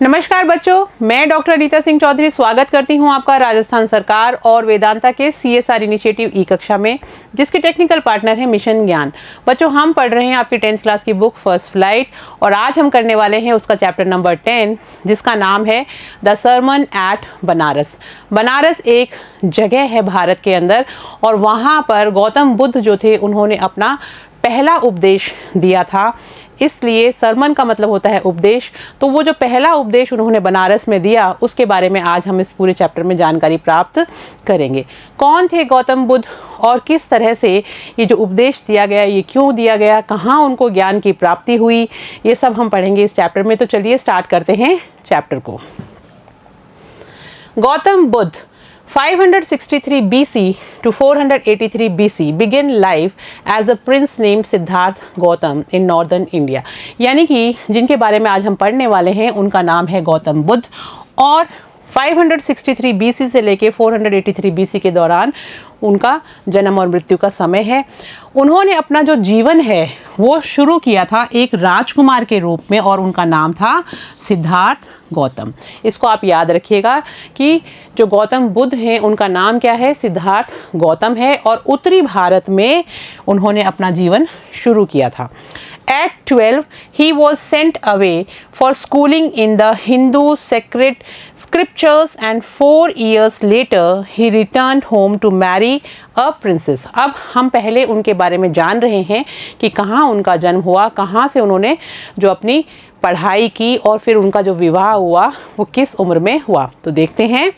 नमस्कार बच्चों, मैं डॉक्टर रीता सिंह चौधरी स्वागत करती हूं आपका राजस्थान सरकार और वेदांता के CSR इनिशिएटिव ई कक्षा में, जिसके टेक्निकल पार्टनर है मिशन ज्ञान। बच्चों, हम पढ़ रहे हैं आपकी 10th क्लास की बुक फर्स्ट फ्लाइट और आज हम करने वाले हैं उसका चैप्टर नंबर 10, जिसका नाम है द सरमन एट बनारस। बनारस एक जगह है भारत के अंदर और वहाँ पर गौतम बुद्ध जो थे उन्होंने अपना पहला उपदेश दिया था, इसलिए सरमन का मतलब होता है उपदेश। तो वो जो पहला उपदेश उन्होंने बनारस में दिया उसके बारे में आज हम इस पूरे चैप्टर में जानकारी प्राप्त करेंगे। कौन थे गौतम बुद्ध और किस तरह से ये जो उपदेश दिया गया, ये क्यों दिया गया, कहाँ उनको ज्ञान की प्राप्ति हुई, ये सब हम पढ़ेंगे इस चैप्टर में। तो चलिए स्टार्ट करते हैं चैप्टर को। Gautam Buddha 563 BC to 483 BC began life as a prince named Siddharth Gautam in northern India। यानी कि जिनके बारे में आज हम पढ़ने वाले हैं उनका नाम है गौतम बुद्ध और 563 BC से लेके 483 BC के दौरान उनका जन्म और मृत्यु का समय है। उन्होंने अपना जो जीवन है वो शुरू किया था एक राजकुमार के रूप में और उनका नाम था सिद्धार्थ गौतम। इसको आप याद रखिएगा कि जो गौतम बुद्ध हैं उनका नाम क्या है, सिद्धार्थ गौतम है और उत्तरी भारत में उन्होंने अपना जीवन शुरू किया था। At 12, he was sent away for schooling in the Hindu sacred scriptures and 4 years later he returned home to marry a princess। अब हम पहले उनके बारे में जान रहे हैं कि कहाँ उनका जन्म हुआ, कहाँ से उन्होंने जो अपनी पढ़ाई की और फिर उनका जो विवाह हुआ वो किस उम्र में हुआ। तो देखते हैं।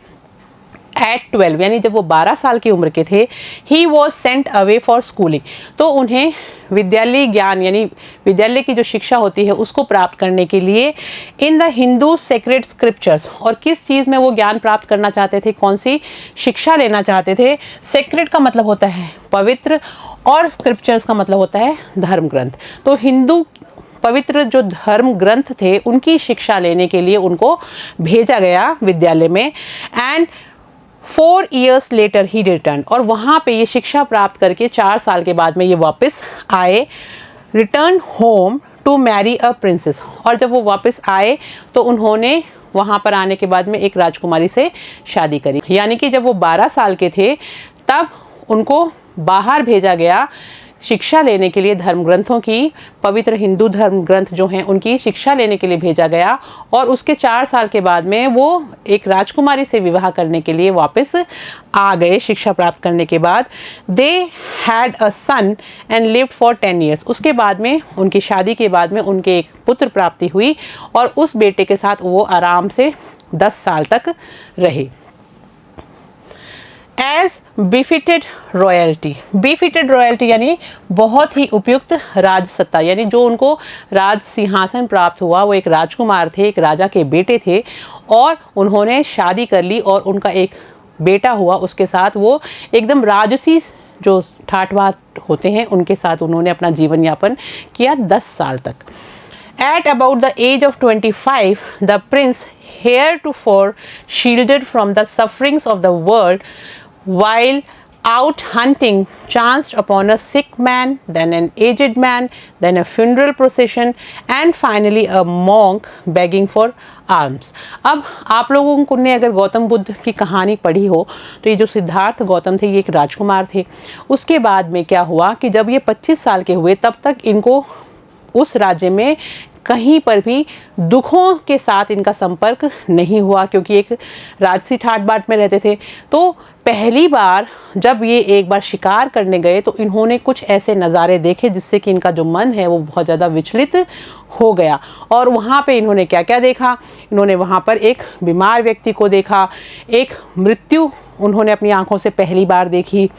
At 12 यानी जब वो 12 साल की उम्र के थे, he was sent away for schooling। तो उन्हें विद्यालय ज्ञान यानी विद्यालय की जो शिक्षा होती है उसको प्राप्त करने के लिए in the Hindu sacred scriptures, और किस चीज़ में वो ज्ञान प्राप्त करना चाहते थे, कौन सी शिक्षा लेना चाहते थे। सेक्रेड का मतलब होता है पवित्र और स्क्रिप्चर्स का मतलब होता है धर्म ग्रंथ। तो हिंदू पवित्र जो धर्म ग्रंथ थे उनकी शिक्षा लेने के लिए उनको भेजा गया विद्यालय में। And 4 years later he returned, और वहाँ पे ये शिक्षा प्राप्त करके 4 साल के बाद में ये वापस आए। Return home to marry a princess, और जब वो वापस आए तो उन्होंने वहाँ पर आने के बाद में एक राजकुमारी से शादी करी। यानी कि जब वो 12 साल के थे तब उनको बाहर भेजा गया शिक्षा लेने के लिए, धर्म ग्रंथों की, पवित्र हिंदू धर्म ग्रंथ जो हैं उनकी शिक्षा लेने के लिए भेजा गया और उसके 4 साल के बाद में वो एक राजकुमारी से विवाह करने के लिए वापस आ गए शिक्षा प्राप्त करने के बाद। They had a son and lived for 10 years। उसके बाद में उनकी शादी के बाद में उनके एक पुत्र प्राप्ति हुई और उस बेटे के साथ वो आराम से 10 साल तक रहे। एज बिफिटेड रॉयल्टी, बिफिटेड रॉयल्टी यानी बहुत ही उपयुक्त राजसत्ता, यानी जो उनको राज सिंहासन प्राप्त हुआ, वो एक राजकुमार थे, एक राजा के बेटे थे और उन्होंने शादी कर ली और उनका एक बेटा हुआ। उसके साथ वो एकदम राजसी जो ठाट बाट होते हैं उनके साथ उन्होंने अपना जीवन यापन किया 10 साल तक। At about the age of 25, the prince, heretofore shielded from the sufferings of the world, while out hunting, chanced upon a sick man, then an aged man, then a funeral procession, and finally a monk begging for alms। अब आप लोगों ने अगर गौतम बुद्ध की कहानी पढ़ी हो तो ये जो सिद्धार्थ गौतम थे ये एक राजकुमार थे। उसके बाद में क्या हुआ कि जब ये 25 साल के हुए तब तक इनको उस राज्य में कहीं पर भी दुखों के साथ इनका संपर्क नहीं हुआ, क्योंकि एक राजसी ठाट बाट में रहते थे। तो पहली बार जब ये एक बार शिकार करने गए तो इन्होंने कुछ ऐसे नज़ारे देखे जिससे कि इनका जो मन है वो बहुत ज़्यादा विचलित हो गया। और वहाँ पे इन्होंने क्या क्या देखा, इन्होंने वहाँ पर एक बीमार व्यक्ति को देखा, एक मृत्यु उन्होंने अपनी आंखों से पहली बार देखी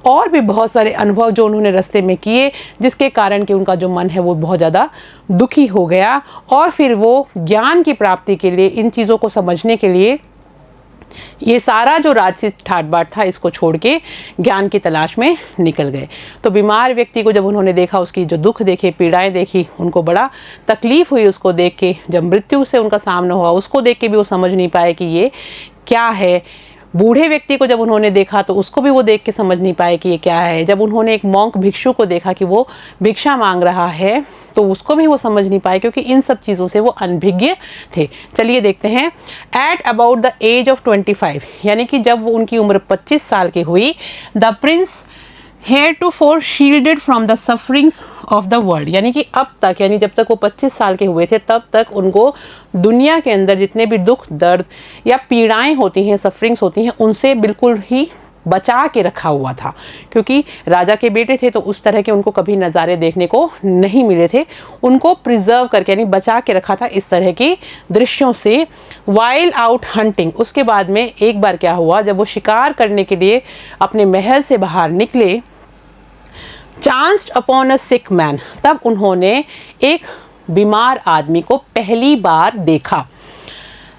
और भी बहुत सारे अनुभव जो उन्होंने रास्ते में किए, जिसके कारण कि उनका जो मन है वो बहुत ज़्यादा दुखी हो गया। और फिर वो ज्ञान की प्राप्ति के लिए, इन चीज़ों को समझने के लिए ये सारा जो राजसी ठाट बाट था इसको छोड़ के ज्ञान की तलाश में निकल गए। तो बीमार व्यक्ति को जब उन्होंने देखा, उसकी जो दुख देखे, पीड़ाएं देखी, उनको बड़ा तकलीफ हुई उसको देख के। जब मृत्यु से उनका सामना हुआ उसको देख के भी वो समझ नहीं पाए कि ये क्या है। बूढ़े व्यक्ति को जब उन्होंने देखा तो उसको भी वो देख के समझ नहीं पाए कि ये क्या है। जब उन्होंने एक मॉन्क भिक्षु को देखा कि वो भिक्षा मांग रहा है तो उसको भी वो समझ नहीं पाए, क्योंकि इन सब चीज़ों से वो अनभिज्ञ थे। चलिए देखते हैं। At about the age of 25, यानी कि जब वो उनकी उम्र 25 साल की हुई, the prince heretofore shielded from the sufferings of the world, यानी कि अब तक, यानी जब तक वो 25 साल के हुए थे तब तक उनको दुनिया के अंदर जितने भी दुख दर्द या पीड़ाएं होती हैं, सफरिंग्स होती हैं, उनसे बिल्कुल ही बचा के रखा हुआ था। क्योंकि राजा के बेटे थे तो उस तरह के उनको कभी नज़ारे देखने को नहीं मिले थे। उनको प्रिजर्व करके यानी बचा के रखा था इस तरह के दृश्यों से। वाइल आउट हंटिंग, उसके बाद में एक बार क्या हुआ, जब वो शिकार करने के लिए अपने महल से बाहर निकले, chanced upon a sick man, तब उन्होंने एक बीमार आदमी को पहली बार देखा।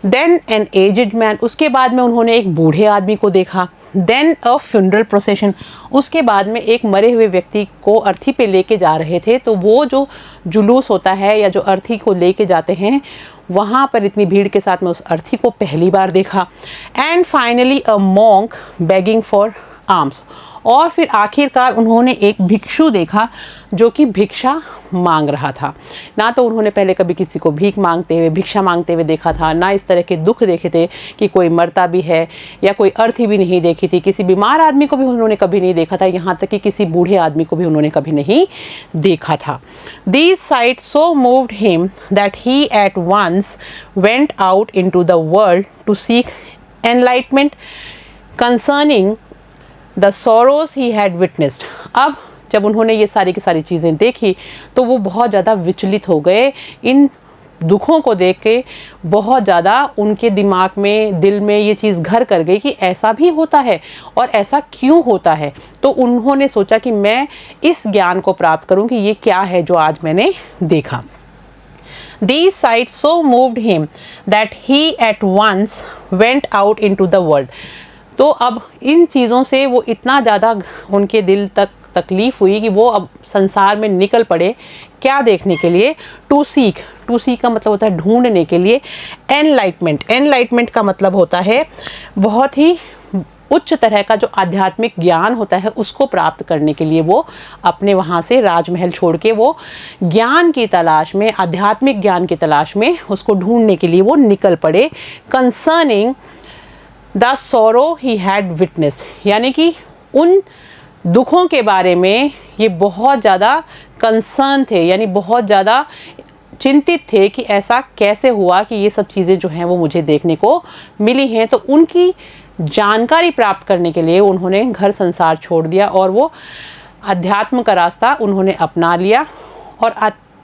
देन एन एजेड मैन, उसके बाद में उन्होंने एक बूढ़े आदमी को देखा। देन अ फ्यूनरल प्रोसेशन, उसके बाद में एक मरे हुए व्यक्ति को अर्थी पे लेके जा रहे थे, तो वो जो जुलूस होता है या जो अर्थी को लेके जाते हैं, वहाँ पर इतनी भीड़ के साथ में उस अर्थी को पहली बार देखा। And finally a monk begging for arms, और फिर आखिरकार उन्होंने एक भिक्षु देखा जो कि भिक्षा मांग रहा था। ना तो उन्होंने पहले कभी किसी को भीख मांगते हुए, भिक्षा मांगते हुए देखा था, ना इस तरह के दुख देखे थे कि कोई मरता भी है, या कोई अर्थी भी नहीं देखी थी। किसी बीमार आदमी को भी उन्होंने कभी नहीं देखा था, यहाँ तक कि किसी बूढ़े आदमी को भी उन्होंने कभी नहीं देखा था। These sights so moved him that he at once went out into the world to seek enlightenment concerning the sorrows he had witnessed. अब जब उन्होंने ये सारी की सारी चीज़ें देखी तो वो बहुत ज़्यादा विचलित हो गए। इन दुखों को देख के बहुत ज़्यादा उनके दिमाग में, दिल में ये चीज़ घर कर गई कि ऐसा भी होता है और ऐसा क्यों होता है। तो उन्होंने सोचा कि मैं इस ज्ञान को प्राप्त करूं कि ये क्या है जो आज मैंने देखा। These sights so moved him that he at once went out into the world। तो अब इन चीज़ों से वो इतना ज़्यादा उनके दिल तक तकलीफ़ हुई कि वो अब संसार में निकल पड़े। क्या देखने के लिए? टू सीक का मतलब होता है ढूंढने के लिए। एनलाइटमेंट का मतलब होता है बहुत ही उच्च तरह का जो आध्यात्मिक ज्ञान होता है उसको प्राप्त करने के लिए वो अपने वहाँ से राजमहल छोड़ के वो ज्ञान की तलाश में, आध्यात्मिक ज्ञान की तलाश में उसको ढूंढने के लिए वो निकल पड़े। कंसर्निंग द सोरो ही हैड विटनेस्ड, यानी कि उन दुखों के बारे में ये बहुत ज़्यादा कंसर्न थे, यानी बहुत ज़्यादा चिंतित थे कि ऐसा कैसे हुआ कि ये सब चीज़ें जो हैं वो मुझे देखने को मिली हैं। तो उनकी जानकारी प्राप्त करने के लिए उन्होंने घर संसार छोड़ दिया और वो अध्यात्म का रास्ता उन्होंने अपना लिया और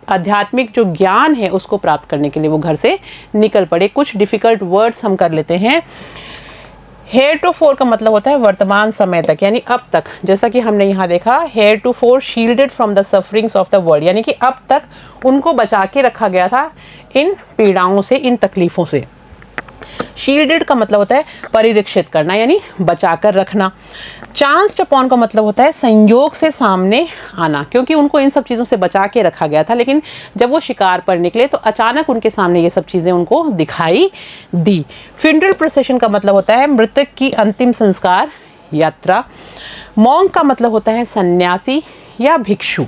आध्यात्मिक जो ज्ञान है उसको प्राप्त करने के लिए वो घर से निकल पड़े। कुछ डिफ़िकल्ट वर्ड्स हम कर लेते हैं। हेretofore का मतलब होता है वर्तमान समय तक, यानी अब तक। जैसा कि हमने यहाँ देखा, heretofore shielded from the sufferings of the world, यानी कि अब तक उनको बचा के रखा गया था इन पीड़ाओं से, इन तकलीफ़ों से। शील्डेड का मतलब होता है परिरक्षित करना, यानी बचा कर रखना। चांस्ड अपॉन का मतलब होता है संयोग से सामने आना, क्योंकि उनको इन सब चीज़ों से बचा के रखा गया था, लेकिन जब वो शिकार पर निकले तो अचानक उनके सामने ये सब चीज़ें उनको दिखाई दी। फ्यूनरल प्रोसेशन का मतलब होता है मृतक की अंतिम संस्कार यात्रा। मॉन्क का मतलब होता है सन्यासी या भिक्षु।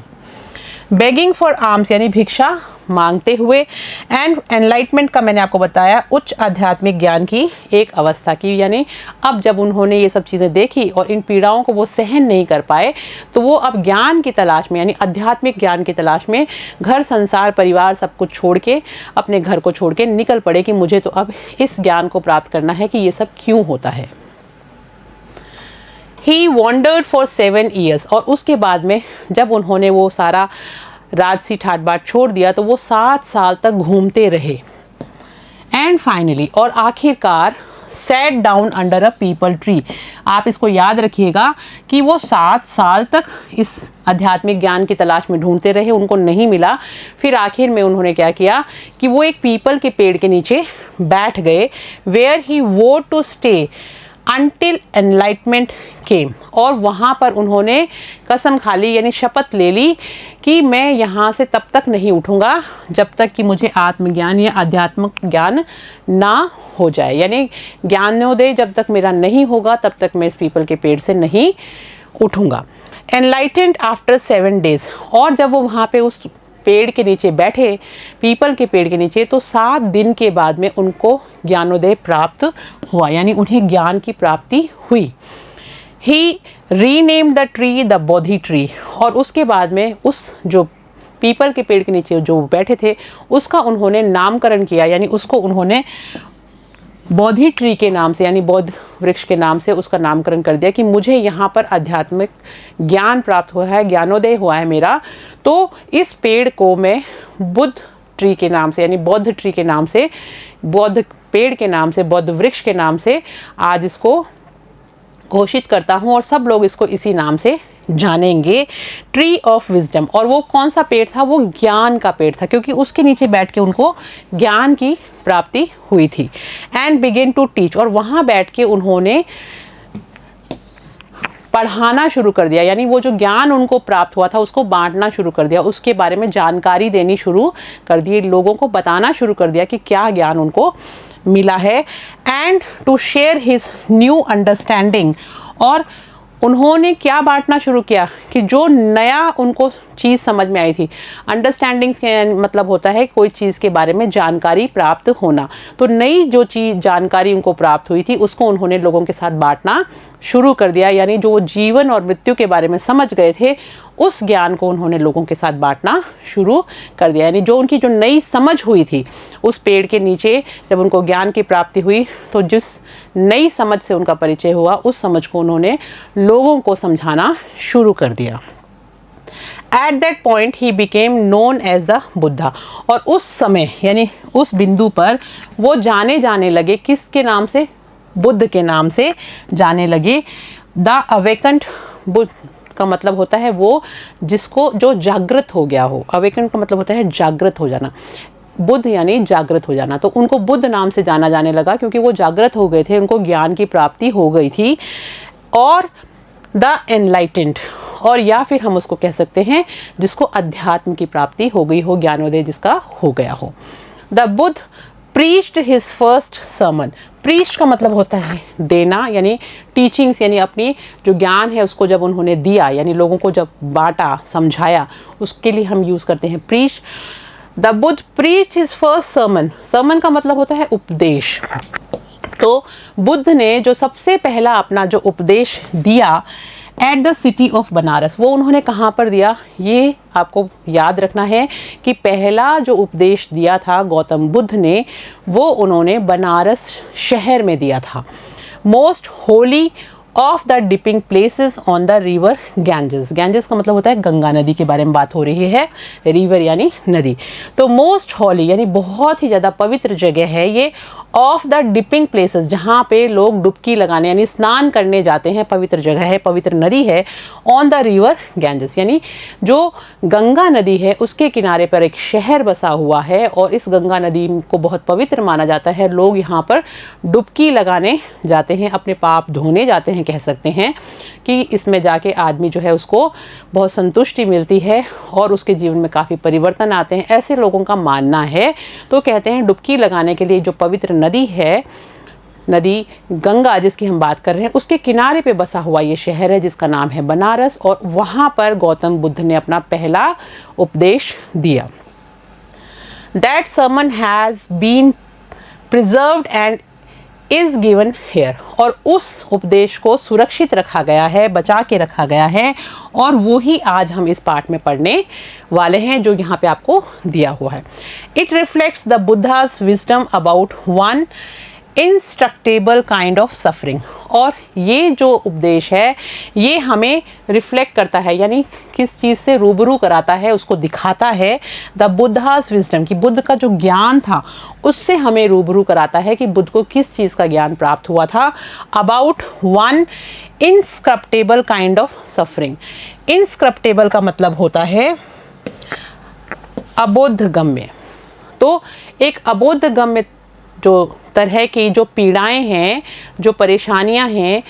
बेगिंग फॉर आर्म्स यानी भिक्षा मांगते हुए। एंड एनलाइटमेंट का मैंने आपको बताया उच्च आध्यात्मिक ज्ञान की एक अवस्था की, यानी अब जब उन्होंने ये सब चीज़ें देखी और इन पीड़ाओं को वो सहन नहीं कर पाए तो वो अब ज्ञान की तलाश में, यानी आध्यात्मिक ज्ञान की तलाश में घर संसार परिवार सब कुछ छोड़ के, अपने घर को छोड़ के निकल पड़े कि मुझे तो अब इस ज्ञान को प्राप्त करना है कि ये सब क्यों होता है। He wandered for 7 years, और उसके बाद में जब उन्होंने वो सारा राजसी ठाट बाट छोड़ दिया तो वो 7 साल तक घूमते रहे। एंड फाइनली, और आखिरकार, sat down under a people tree. आप इसको याद रखिएगा कि वो 7 साल तक इस आध्यात्मिक ज्ञान की तलाश में ढूंढते रहे, उनको नहीं मिला। फिर आखिर में उन्होंने क्या किया कि वो एक पीपल के पेड़ के नीचे बैठ गए। Where he were to stay until enlightenment came, और वहाँ पर उन्होंने कसम खा ली यानी शपथ ले ली कि मैं यहाँ से तब तक नहीं उठूँगा जब तक कि मुझे आत्मज्ञान या आध्यात्मिक ज्ञान ना हो जाए, यानी ज्ञानोदय जब तक मेरा नहीं होगा तब तक मैं इस पीपल के पेड़ से नहीं उठूँगा। एनलाइटेंड आफ्टर 7 days, और जब वो वहाँ पे उस पेड़ के नीचे बैठे, पीपल के पेड़ के नीचे, तो 7 दिन के बाद में उनको ज्ञानोदय प्राप्त हुआ, यानी उन्हें ज्ञान की प्राप्ति हुई। He renamed the tree the Bodhi tree, और उसके बाद में उस जो पीपल के पेड़ के नीचे जो बैठे थे उसका उन्होंने नामकरण किया, यानी उसको उन्होंने बोधि ट्री के नाम से यानी बोध वृक्ष के नाम से उसका नामकरण कर दिया कि मुझे यहाँ पर आध्यात्मिक ज्ञान प्राप्त हुआ है, ज्ञानोदय हुआ है मेरा, तो इस पेड़ को मैं बुद्ध ट्री के नाम से यानी बौद्ध ट्री के नाम से, बौद्ध पेड़ के नाम से, बौद्ध वृक्ष के नाम से आज इसको घोषित करता हूँ और सब लोग इसको इसी नाम से जानेंगे, ट्री ऑफ विजडम। और वो कौन सा पेड़ था? वो ज्ञान का पेड़ था, क्योंकि उसके नीचे बैठ के उनको ज्ञान की प्राप्ति हुई थी। एंड बिगिन टू टीच, और वहाँ बैठ के उन्होंने पढ़ाना शुरू कर दिया, यानी वो जो ज्ञान उनको प्राप्त हुआ था उसको बांटना शुरू कर दिया, उसके बारे में जानकारी देनी शुरू कर दी, लोगों को बताना शुरू कर दिया कि क्या ज्ञान उनको मिला है। And to share his new understanding, और उन्होंने क्या बांटना शुरू किया कि जो नया उनको चीज़ समझ में आई थी, अंडरस्टैंडिंग्स के मतलब होता है कोई चीज़ के बारे में जानकारी प्राप्त होना, तो नई जो चीज़ जानकारी उनको प्राप्त हुई थी उसको उन्होंने लोगों के साथ बांटना शुरू कर दिया, यानी जो वो जीवन और मृत्यु के बारे में समझ गए थे उस ज्ञान को उन्होंने लोगों के साथ बांटना शुरू कर दिया, यानी जो उनकी जो नई समझ हुई थी उस पेड़ के नीचे जब उनको ज्ञान की प्राप्ति हुई तो जिस नई समझ से उनका परिचय हुआ उस समझ को उन्होंने लोगों को समझाना शुरू कर दिया। At that point he became known as the Buddha, और उस समय यानी उस बिंदु पर वो जाने लगे किसके नाम से? बुद्ध के नाम से जाने लगे। द अवेकेंड बुद्ध का मतलब होता है वो जिसको जो जागृत हो गया हो, अवेकेंड का मतलब होता है जागृत हो जाना, बुद्ध यानी जागृत हो जाना, तो उनको बुद्ध नाम से जाना जाने लगा क्योंकि वो जागृत हो गए थे, उनको ज्ञान की प्राप्ति हो गई थी। और द एनलाइटेंड, और या फिर हम उसको कह सकते हैं जिसको अध्यात्म की प्राप्ति हो गई हो, ज्ञानोदय जिसका हो गया हो। The Buddha preached his first sermon, preach का मतलब होता है देना, यानी टीचिंग्स, यानी अपनी जो ज्ञान है उसको जब उन्होंने दिया, यानी लोगों को जब बांटा, समझाया, उसके लिए हम यूज़ करते हैं preach. The Buddha preached his first sermon, sermon का मतलब होता है उपदेश, तो बुद्ध ने जो सबसे पहला अपना जो उपदेश दिया at the city of Banaras, वो उन्होंने कहाँ पर दिया? ये आपको याद रखना है कि पहला जो उपदेश दिया था गौतम बुद्ध ने वो उन्होंने बनारस शहर में दिया था। Most Holi of the dipping places on the river Ganges, Ganges का मतलब होता है गंगा नदी के बारे में बात हो रही है, रिवर यानी नदी, तो मोस्ट होली यानी बहुत ही ज़्यादा पवित्र जगह है ये, ऑफ द डिपिंग प्लेसेस जहाँ पे लोग डुबकी लगाने यानी स्नान करने जाते हैं, पवित्र जगह है, पवित्र नदी है, ऑन द रिवर गैंजेस यानी जो गंगा नदी है उसके किनारे पर एक शहर बसा हुआ है और इस गंगा नदी को बहुत पवित्र माना जाता है, लोग यहाँ पर डुबकी लगाने जाते हैं, अपने पाप धोने जाते हैं, कह सकते हैं कि इसमें जाके आदमी जो है उसको बहुत संतुष्टि मिलती है और उसके जीवन में काफ़ी परिवर्तन आते हैं, ऐसे लोगों का मानना है। तो कहते हैं डुबकी लगाने के लिए जो पवित्र नदी है, नदी गंगा जिसकी हम बात कर रहे हैं, उसके किनारे पे बसा हुआ ये शहर है जिसका नाम है बनारस, और वहाँ पर गौतम बुद्ध ने अपना पहला उपदेश दिया। That sermon has been preserved and is given here, और उस उपदेश को सुरक्षित रखा गया है, बचा के रखा गया है, और वो ही आज हम इस पार्ट में पढ़ने वाले हैं जो यहाँ पे आपको दिया हुआ है। It reflects the Buddha's wisdom about one inscrutable kind of suffering, और ये जो उपदेश है ये हमें रिफ्लेक्ट करता है यानी किस चीज़ से रूबरू कराता है, उसको दिखाता है द बुद्धास विजडम कि बुद्ध का जो ज्ञान था उससे हमें रूबरू कराता है कि बुद्ध को किस चीज़ का ज्ञान प्राप्त हुआ था, about one inscrutable kind of suffering. Inscrutable का मतलब होता है अबोधगम्य, तो एक अबोधगम्य जो तरह की जो पीड़ाएं हैं, जो परेशानियां हैं,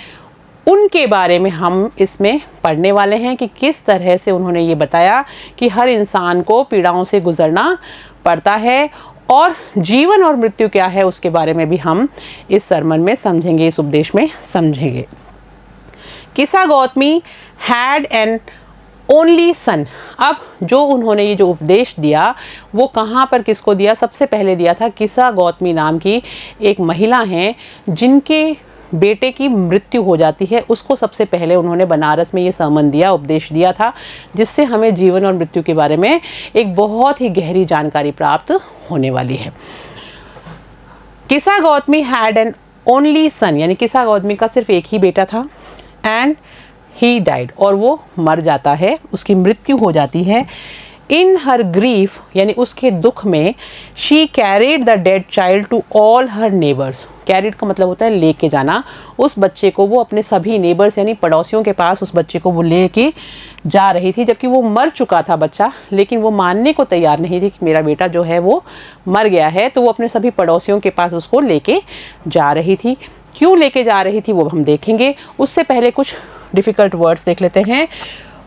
उनके बारे में हम इसमें पढ़ने वाले हैं कि किस तरह से उन्होंने ये बताया कि हर इंसान को पीड़ाओं से गुजरना पड़ता है और जीवन और मृत्यु क्या है उसके बारे में भी हम इस सरमन में समझेंगे, इस उपदेश में समझेंगे। किसा Gautami had an only son. अब जो उन्होंने ये जो उपदेश दिया वो कहाँ पर किसको दिया? सबसे पहले दिया था किसा गौतमी नाम की एक महिला हैं जिनके बेटे की मृत्यु हो जाती है, उसको सबसे पहले उन्होंने बनारस में ये सरमन दिया, उपदेश दिया था, जिससे हमें जीवन और मृत्यु के बारे में एक बहुत ही गहरी जानकारी प्राप्त होने वाली है। किसा Gautami had an only son, यानी किसा गौतमी का सिर्फ एक ही बेटा था, एंड ही डाइड, और वो मर जाता है, उसकी मृत्यु हो जाती है। इन हर ग्रीफ, यानी उसके दुख में, she carried the dead child to all her neighbours. Carried का मतलब होता है लेके जाना। उस बच्चे को वो अपने सभी नेबर्स यानी पड़ोसियों के पास उस बच्चे को वो लेके जा रही थी, जबकि वो मर चुका था बच्चा, लेकिन वो मानने को तैयार नहीं थी कि मेरा बेटा जो है वो मर गया है, तो वो अपने सभी पड़ोसियों के पास उसको लेके जा रही थी। क्यों लेके जा रही थी वो हम देखेंगे, उससे पहले कुछ डिफ़िकल्ट वर्ड्स देख लेते हैं।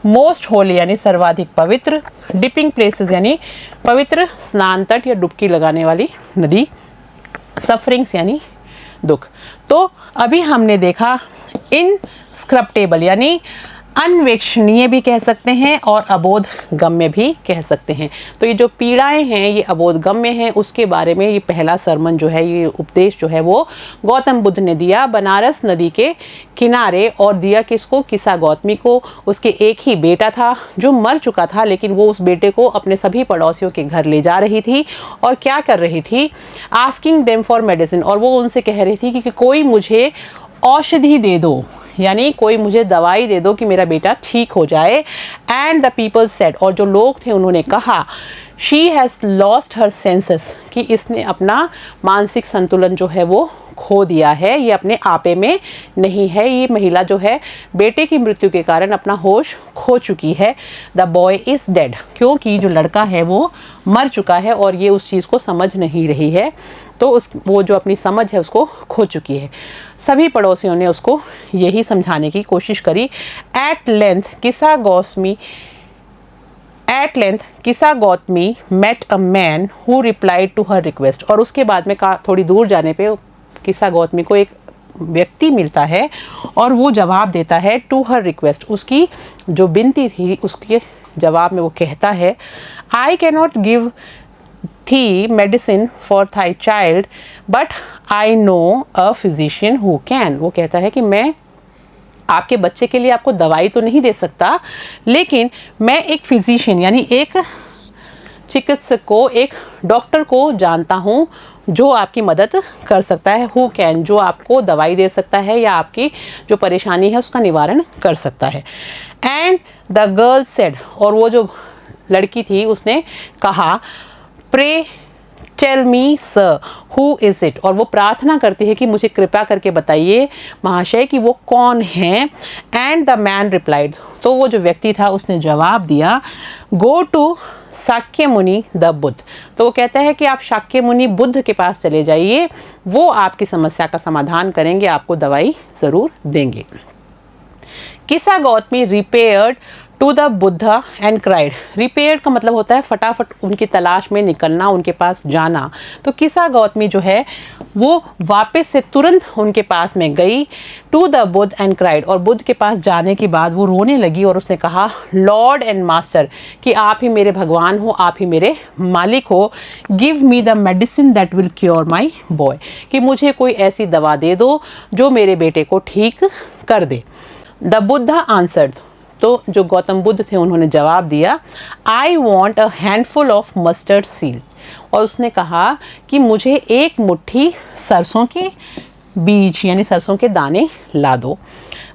मोस्ट होली यानी सर्वाधिक पवित्र, डिपिंग प्लेसेस यानी पवित्र स्नान तट या डुबकी लगाने वाली नदी, सफरिंग्स यानी दुख। तो अभी हमने देखा इनस्क्रप्टेबल यानी अन्वेक्षणीय भी कह सकते हैं और अबोध गम्य भी कह सकते हैं। तो ये जो पीड़ाएं हैं ये अबोध गम्य हैं, उसके बारे में ये पहला सरमन जो है, ये उपदेश जो है वो गौतम बुद्ध ने दिया बनारस नदी के किनारे, और दिया किसको? किसा गौतमी को। उसके एक ही बेटा था जो मर चुका था, लेकिन वो उस बेटे को अपने सभी पड़ोसियों के घर ले जा रही थी और क्या कर रही थी? आस्किंग देम फॉर मेडिसिन, और वो उनसे कह रही थी कि कोई मुझे औषधि दे दो, यानी कोई मुझे दवाई दे दो कि मेरा बेटा ठीक हो जाए। एंड द पीपल सेड, और जो लोग थे उन्होंने कहा, she has lost her senses, कि इसने अपना मानसिक संतुलन जो है वो खो दिया है, ये अपने आपे में नहीं है, ये महिला जो है बेटे की मृत्यु के कारण अपना होश खो चुकी है। द बॉय इज़ डेड, क्योंकि जो लड़का है वो मर चुका है और ये उस चीज़ को समझ नहीं रही है, तो वो जो अपनी समझ है उसको खो चुकी है। सभी पड़ोसियों ने उसको यही समझाने की कोशिश करी। At length Kisa Gotami met a man who replied to her request, और उसके बाद में थोड़ी दूर जाने पे किसा गौतमी को एक व्यक्ति मिलता है और वो जवाब देता है टू हर रिक्वेस्ट, उसकी जो विनती थी उसके जवाब में वो कहता है, I cannot give thee medicine for thy child but I know a physician who can. वो कहता है कि मैं आपके बच्चे के लिए आपको दवाई तो नहीं दे सकता, लेकिन मैं एक फिजिशियन यानी एक चिकित्सक को, एक डॉक्टर को जानता हूँ जो आपकी मदद कर सकता है। हु कैन, जो आपको दवाई दे सकता है या आपकी जो परेशानी है उसका निवारण कर सकता है। एंड द गर्ल सेड, और वो जो लड़की थी उसने कहा, pray tell me sir who is it, और वो प्रार्थना करती है कि मुझे कृपया करके बताइए महाशय कि वो कौन है। एंड द मैन रिप्लाइड, तो वो जो व्यक्ति था उसने जवाब दिया, गो टू शाक्य मुनि द बुद्ध। तो वो कहता है कि आप शाक्य मुनि बुद्ध के पास चले जाइए, वो आपकी समस्या का समाधान करेंगे, आपको दवाई ज़रूर देंगे। Kisa Gotami repaired to the Buddha and cried. Repaired का मतलब होता है फटाफट उनकी तलाश में निकलना, उनके पास जाना। तो किसा गौतमी जो है वो वापस से तुरंत उनके पास में गई, to the Buddha and cried, और बुद्ध के पास जाने के बाद वो रोने लगी और उसने कहा, लॉर्ड एंड मास्टर, कि आप ही मेरे भगवान हो, आप ही मेरे मालिक हो। Give me the medicine that will cure my boy, कि मुझे कोई ऐसी दवा दे दो जो मेरे बेटे को ठीक कर दे। द बुद्धा आंसर्ड, तो जो गौतम बुद्ध थे उन्होंने जवाब दिया, I want a handful of mustard seed, और उसने कहा कि मुझे एक मुट्ठी सरसों के बीज यानी सरसों के दाने ला दो,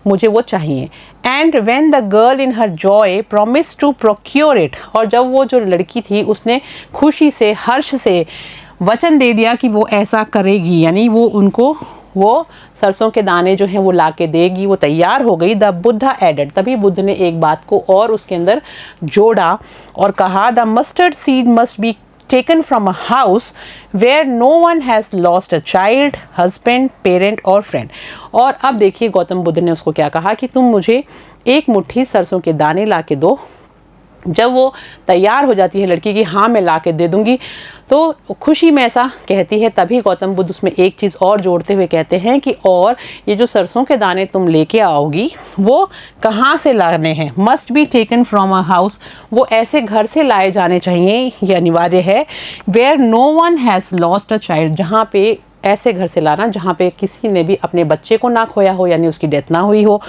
मुझे वो चाहिए। And when the girl in her joy promise to procure it, और जब वो जो लड़की थी उसने खुशी से, हर्ष से वचन दे दिया कि वो ऐसा करेगी, यानी वो उनको वो सरसों के दाने जो हैं वो ला के देगी, वो तैयार हो गई। द बुद्धा एडेड, तभी बुद्ध ने एक बात को और उसके अंदर जोड़ा और कहा, the mustard seed must be taken from a house where no one has lost a child, husband, parent or friend. और अब देखिए गौतम बुद्ध ने उसको क्या कहा कि तुम मुझे एक मुट्ठी सरसों के दाने ला के दो। जब वो तैयार हो जाती है लड़की की, हाँ मैं ला के दे दूंगी, तो खुशी में ऐसा कहती है। तभी गौतम बुद्ध उसमें एक चीज़ और जोड़ते हुए कहते हैं कि और ये जो सरसों के दाने तुम लेके आओगी वो कहाँ से लाने हैं, must be taken from a house, वो ऐसे घर से लाए जाने चाहिए, ये अनिवार्य है, where no one has lost a child, जहाँ पे ऐसे घर से लाना जहाँ पे किसी ने भी अपने बच्चे को ना खोया हो, यानी उसकी डेथ ना हुई हो,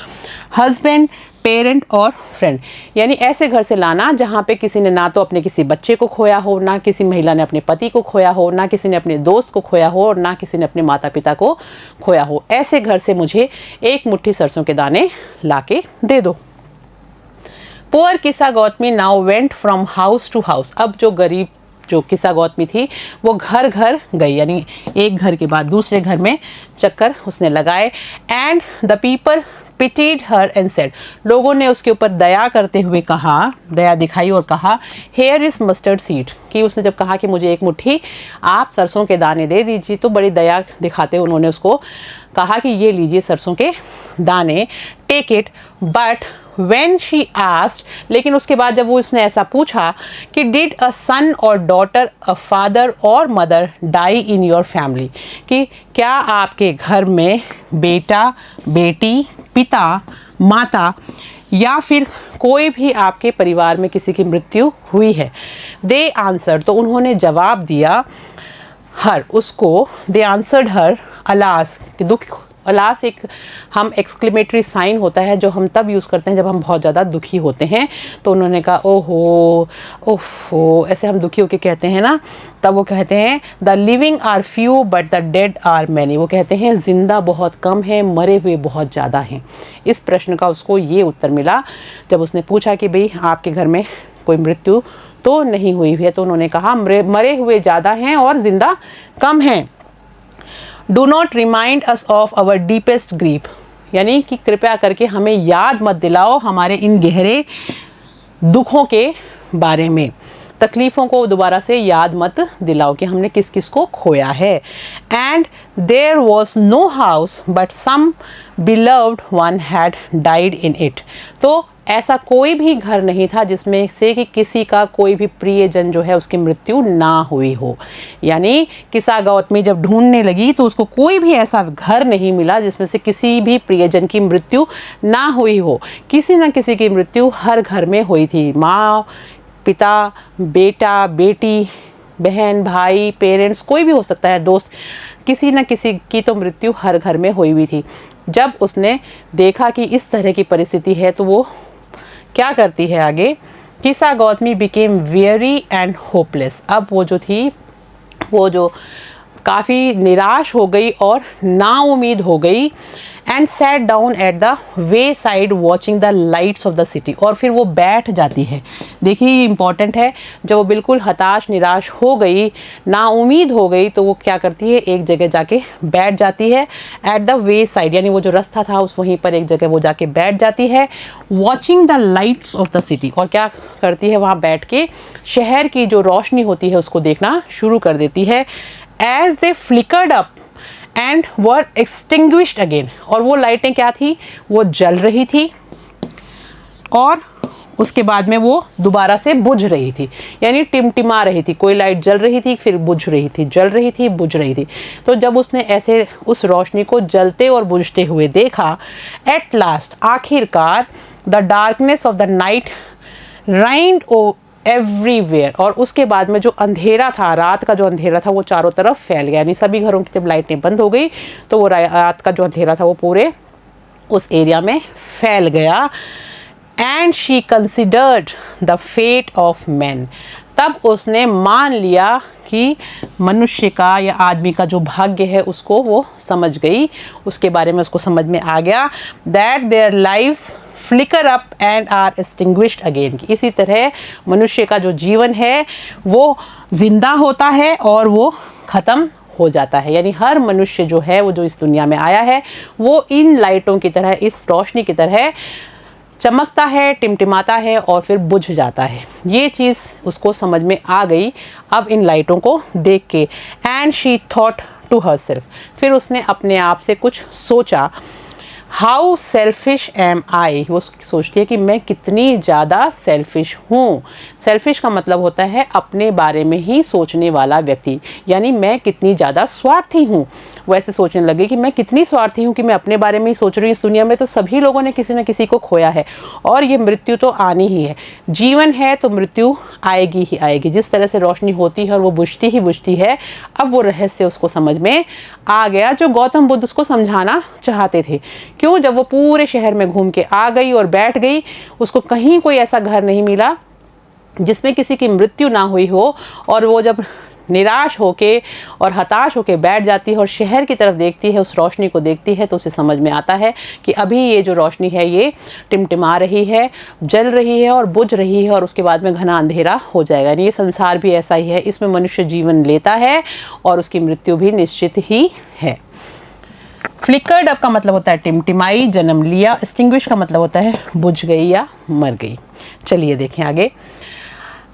हस्बैंड, पेरेंट और फ्रेंड, यानी ऐसे घर से लाना जहाँ पे किसी ने ना तो अपने किसी बच्चे को खोया हो, ना किसी महिला ने अपने पति को खोया हो, ना किसी ने अपने दोस्त को खोया हो और ना किसी ने अपने माता पिता को खोया हो, ऐसे घर से मुझे एक मुट्ठी सरसों के दाने लाके दे दो। Poor Kisa Gotami now went from house to house, अब जो गरीब जो किस्सा गौतमी थी वो घर घर गई, यानी एक घर के बाद दूसरे घर में चक्कर उसने लगाए। And the people pitied her and said, लोगों ने उसके ऊपर दया करते हुए कहा, दया दिखाई और कहा, हेयर इज मस्टर्ड सीड, कि उसने जब कहा कि मुझे एक मुट्ठी आप सरसों के दाने दे दीजिए, तो बड़ी दया दिखाते उन्होंने उसको कहा कि ये लीजिए सरसों के दाने, take it. But when she asked, लेकिन उसके बाद जब वो उसने ऐसा पूछा कि did a son or daughter, a father or mother die in your family, कि क्या आपके घर में बेटा, बेटी, पिता, माता या फिर कोई भी आपके परिवार में किसी की मृत्यु हुई है। They answered, तो उन्होंने जवाब दिया हर उसको, they answered her, अलास, कि दुख, अलास एक हम एक्सक्लेमेटरी साइन होता है जो हम तब यूज़ करते हैं जब हम बहुत ज़्यादा दुखी होते हैं, तो उन्होंने कहा ओहो ओफो, ऐसे हम दुखी होकर कहते हैं ना, तब वो कहते हैं the living are few but the dead are many, वो कहते हैं जिंदा बहुत कम है, मरे हुए बहुत ज़्यादा हैं। इस प्रश्न का उसको ये उत्तर मिला जब उसने पूछा कि भाई आपके घर में कोई मृत्यु तो नहीं हुई है, तो उन्होंने कहा मरे हुए ज़्यादा हैं और जिंदा कम हैं। Do not remind us of our deepest grief, यानी कि कृपया करके हमें याद मत दिलाओ हमारे इन गहरे दुखों के बारे में, तकलीफ़ों को दोबारा से याद मत दिलाओ कि हमने किस किस को खोया है। And there was no house but some beloved one had died in it, तो ऐसा कोई भी घर नहीं था जिसमें से कि किसी का कोई भी प्रियजन जो है उसकी मृत्यु ना हुई हो। यानी किस्सा गौतमी जब ढूंढने लगी तो उसको कोई भी ऐसा घर नहीं मिला जिसमें से किसी भी प्रियजन की मृत्यु ना हुई हो। किसी न किसी की मृत्यु हर घर में हुई थी, माँ, पिता, बेटा, बेटी, बहन, भाई, पेरेंट्स, कोई भी हो सकता है, दोस्त, किसी न किसी की तो मृत्यु हर घर में हुई हुई थी। जब उसने देखा कि इस तरह की परिस्थिति है तो वो क्या करती है आगे, किस्सा Gautami became very and hopeless, अब वो जो थी वो जो काफ़ी निराश हो गई और नाउम्मीद हो गई। And sat down at the way side watching the lights off the city, और फिर वो बैठ जाती है। देखिए ये इंपॉर्टेंट है, जब वो बिल्कुल हताश निराश हो गई, नाउम्मीद हो गई, तो वो क्या करती है, एक जगह जाके बैठ जाती है। एट द वे साइड, यानी वो जो रास्ता था उस वहीं पर एक जगह वो जाके बैठ जाती है। Watching the lights off the city, और क्या करती है, वहाँ बैठ के शहर की जो रोशनी होती है उसको देखना शुरू कर देती है। As they flickered up and were extinguished again, और वो लाइटें क्या थी, वो जल रही थी और उसके बाद में वो दोबारा से बुझ रही थी, यानी टिमटिमा रही थी। कोई लाइट जल रही थी, फिर बुझ रही थी, जल रही थी, बुझ रही थी। तो जब उसने ऐसे उस रोशनी को जलते और बुझते हुए देखा, एट लास्ट, आखिरकार, the darkness of the night reigned everywhere, और उसके बाद में जो अंधेरा था, रात का जो अंधेरा था वो चारों तरफ फैल गया, यानी सभी घरों की जब लाइटें बंद हो गई तो वो रात का जो अंधेरा था वो पूरे उस एरिया में फैल गया। And she considered the fate of man, तब उसने मान लिया कि मनुष्य का या आदमी का जो भाग्य है उसको वो समझ गई, उसके बारे में उसको समझ में आ गया। That their lives flicker up and are extinguished again, इसी तरह मनुष्य का जो जीवन है वो जिंदा होता है और वो ख़त्म हो जाता है। यानी हर मनुष्य जो है वो जो इस दुनिया में आया है वो इन लाइटों की तरह, इस रोशनी की तरह चमकता है, टिमटिमाता है और फिर बुझ जाता है। ये चीज़ उसको समझ में आ गई अब इन लाइटों को देख के। And she thought to herself, फिर उसने अपने आप से कुछ सोचा, हाउ सेल्फिश एम आई, वो सोचती है कि मैं कितनी ज़्यादा सेल्फिश हूँ। सेल्फिश का मतलब होता है अपने बारे में ही सोचने वाला व्यक्ति, यानी मैं कितनी ज़्यादा स्वार्थी हूँ। वो ऐसे सोचने लगे कि मैं कितनी स्वार्थी हूँ कि मैं अपने बारे में ही सोच रही हूँ। इस दुनिया में तो सभी लोगों ने किसी न किसी को खोया है और ये मृत्यु तो आनी ही है। जीवन है तो मृत्यु आएगी ही आएगी। जिस तरह से रोशनी होती है और वो बुझती ही बुझती है, अब वो रहस्य उसको समझ में आ गया जो गौतम बुद्ध उसको समझाना चाहते थे। क्यों? जब वो पूरे शहर में घूम के आ गई और बैठ गई, उसको कहीं कोई ऐसा घर नहीं मिला जिसमें किसी की मृत्यु ना हुई हो। और वो जब निराश होके और हताश होके बैठ जाती है और शहर की तरफ देखती है, उस रोशनी को देखती है, तो उसे समझ में आता है कि अभी ये जो रोशनी है ये टिमटिमा रही है, जल रही है और बुझ रही है और उसके बाद में घना अंधेरा हो जाएगा। यानी ये संसार भी ऐसा ही है, इसमें मनुष्य जीवन लेता है और उसकी मृत्यु भी निश्चित ही है। फ्लिकर्ड अप का मतलब होता है टिमटिमाई, जन्म लिया। एक्सटिंग्विश का मतलब होता है बुझ गई या मर गई। चलिए देखें आगे।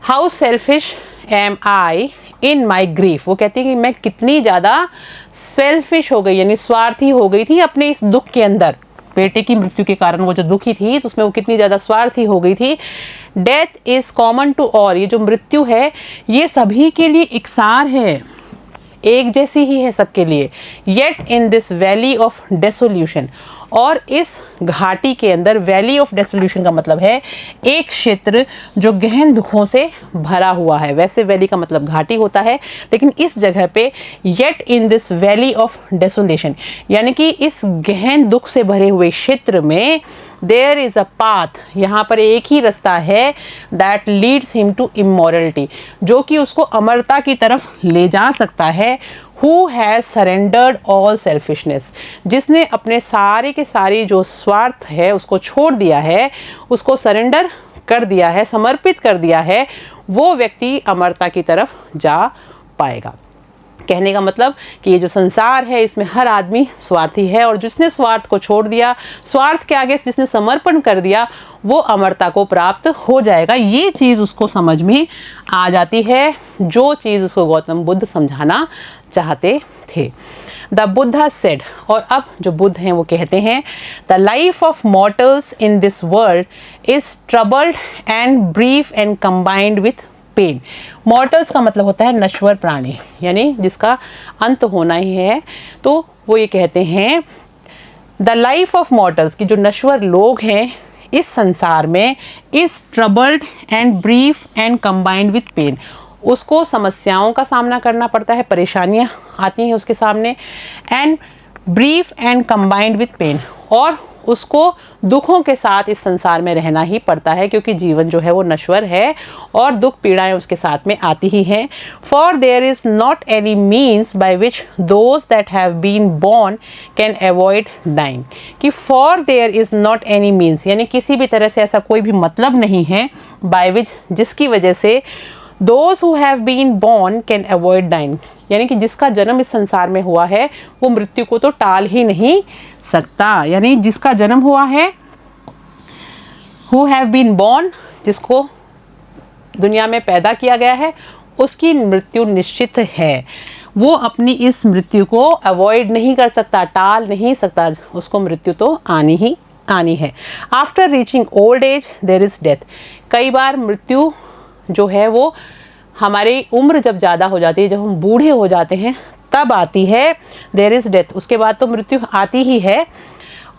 How selfish am I in my grief, वो कहती है कि मैं कितनी ज़्यादा सेल्फिश हो गई, यानी स्वार्थी हो गई थी अपने इस दुख के अंदर। बेटे की मृत्यु के कारण वो जो दुखी थी तो उसमें वो कितनी ज़्यादा स्वार्थी हो गई थी। Death is common to all, ये जो मृत्यु है ये सभी के लिए इकसार है, एक जैसी ही है सबके लिए। Yet in this valley of desolation, और इस घाटी के अंदर, वैली ऑफ डेसोल्यूशन का मतलब है एक क्षेत्र जो गहन दुखों से भरा हुआ है। वैसे वैली का मतलब घाटी होता है, लेकिन इस जगह पे yet in this valley of desolation, यानी कि इस गहन दुख से भरे हुए क्षेत्र में देयर इज अ पाथ, यहाँ पर एक ही रास्ता है, that leads him to immortality, जो कि उसको अमरता की तरफ ले जा सकता है। Who has surrendered all selfishness, जिसने अपने सारे के सारे जो स्वार्थ है उसको छोड़ दिया है, उसको सरेंडर कर दिया है, समर्पित कर दिया है, वो व्यक्ति अमरता की तरफ जा पाएगा। कहने का मतलब कि ये जो संसार है इसमें हर आदमी स्वार्थी है, और जिसने स्वार्थ को छोड़ दिया, स्वार्थ के आगे जिसने समर्पण कर दिया, वो अमरता को प्राप्त हो जाएगा। ये चीज़ उसको समझ में आ जाती है, जो चीज़ उसको गौतम बुद्ध समझाना चाहते थे। द बुद्धा सेड, और अब जो बुद्ध हैं वो कहते हैं, the life of mortals in this world is troubled and brief and combined with pain. Mortals का मतलब होता है नश्वर प्राणी, यानी जिसका अंत होना ही है। तो वो ये कहते हैं द लाइफ ऑफ मॉर्टल्स, की जो नश्वर लोग हैं इस संसार में, is troubled and brief and combined with pain, उसको समस्याओं का सामना करना पड़ता है, परेशानियां आती हैं उसके सामने, and brief and combined with pain, और उसको दुखों के साथ इस संसार में रहना ही पड़ता है, क्योंकि जीवन जो है वो नश्वर है और दुख पीड़ाएं उसके साथ में आती ही हैं। For there is not any means by which those that have been born can avoid dying, कि for there is not any means, यानी किसी भी तरह से ऐसा कोई भी मतलब नहीं है, बाय विच, जिसकी वजह से Those who have been born can avoid dying, यानी कि जिसका जन्म इस संसार में हुआ है वो मृत्यु को तो टाल ही नहीं सकता। यानी जिसका जन्म हुआ है, who have been born, जिसको दुनिया में पैदा किया गया है, उसकी मृत्यु निश्चित है। वो अपनी इस मृत्यु को अवॉइड नहीं कर सकता, टाल नहीं सकता, उसको मृत्यु तो आनी ही आनी है। After reaching old age there is death, कई बार मृत्यु जो है वो हमारी उम्र जब ज़्यादा हो जाती है, जब हम बूढ़े हो जाते हैं तब आती है। देयर इज़ डेथ, उसके बाद तो मृत्यु आती ही है।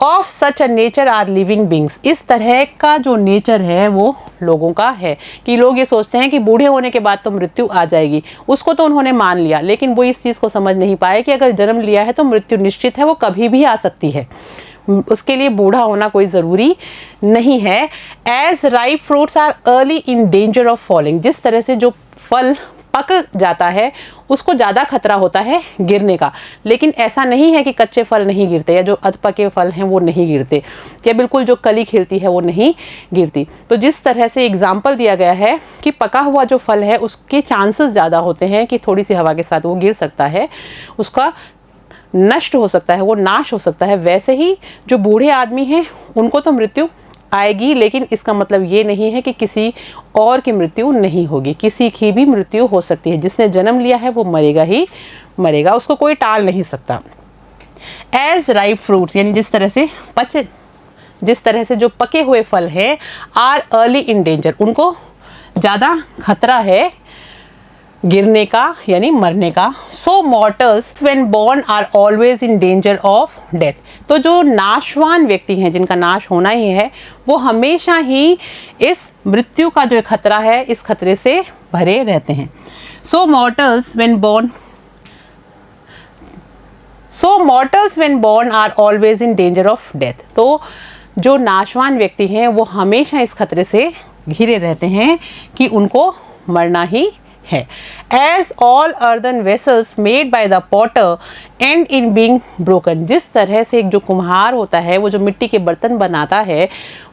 Of such a nature are living beings, इस तरह का जो नेचर है वो लोगों का है कि लोग ये सोचते हैं कि बूढ़े होने के बाद तो मृत्यु आ जाएगी। उसको तो उन्होंने मान लिया, लेकिन वो इस चीज़ को समझ नहीं पाए कि अगर जन्म लिया है तो मृत्यु निश्चित है, वो कभी भी आ सकती है, उसके लिए बूढ़ा होना कोई ज़रूरी नहीं है। As ripe fruits are early in danger of falling, जिस तरह से जो फल पक जाता है उसको ज़्यादा खतरा होता है गिरने का, लेकिन ऐसा नहीं है कि कच्चे फल नहीं गिरते, या जो अधपके फल हैं वो नहीं गिरते, या बिल्कुल जो कली खिलती है वो नहीं गिरती। तो जिस तरह से एग्जाम्पल दिया गया है कि पका हुआ जो फल है उसके चांसेस ज़्यादा होते हैं कि थोड़ी सी हवा के साथ वो गिर सकता है, उसका नष्ट हो सकता है, वो नाश हो सकता है, वैसे ही जो बूढ़े आदमी हैं उनको तो मृत्यु आएगी, लेकिन इसका मतलब ये नहीं है कि किसी और की मृत्यु नहीं होगी। किसी की भी मृत्यु हो सकती है। जिसने जन्म लिया है वो मरेगा ही मरेगा, उसको कोई टाल नहीं सकता। एज राइप फ्रूट्स, यानी जिस तरह से जो पके हुए फल है, आर अर्ली इन डेंजर, उनको ज़्यादा खतरा है गिरने का यानी मरने का। So mortals when born are always in danger of death, तो जो नाशवान व्यक्ति हैं, जिनका नाश होना ही है, वो हमेशा ही इस मृत्यु का जो खतरा है, इस खतरे से भरे रहते हैं। So mortals when born are always in danger of death, तो जो नाशवान व्यक्ति हैं वो हमेशा इस खतरे से घिरे रहते हैं कि उनको मरना ही है। As all earthen vessels made by the potter end in being broken, जिस तरह से एक जो कुम्हार होता है, वो जो मिट्टी के बर्तन बनाता है,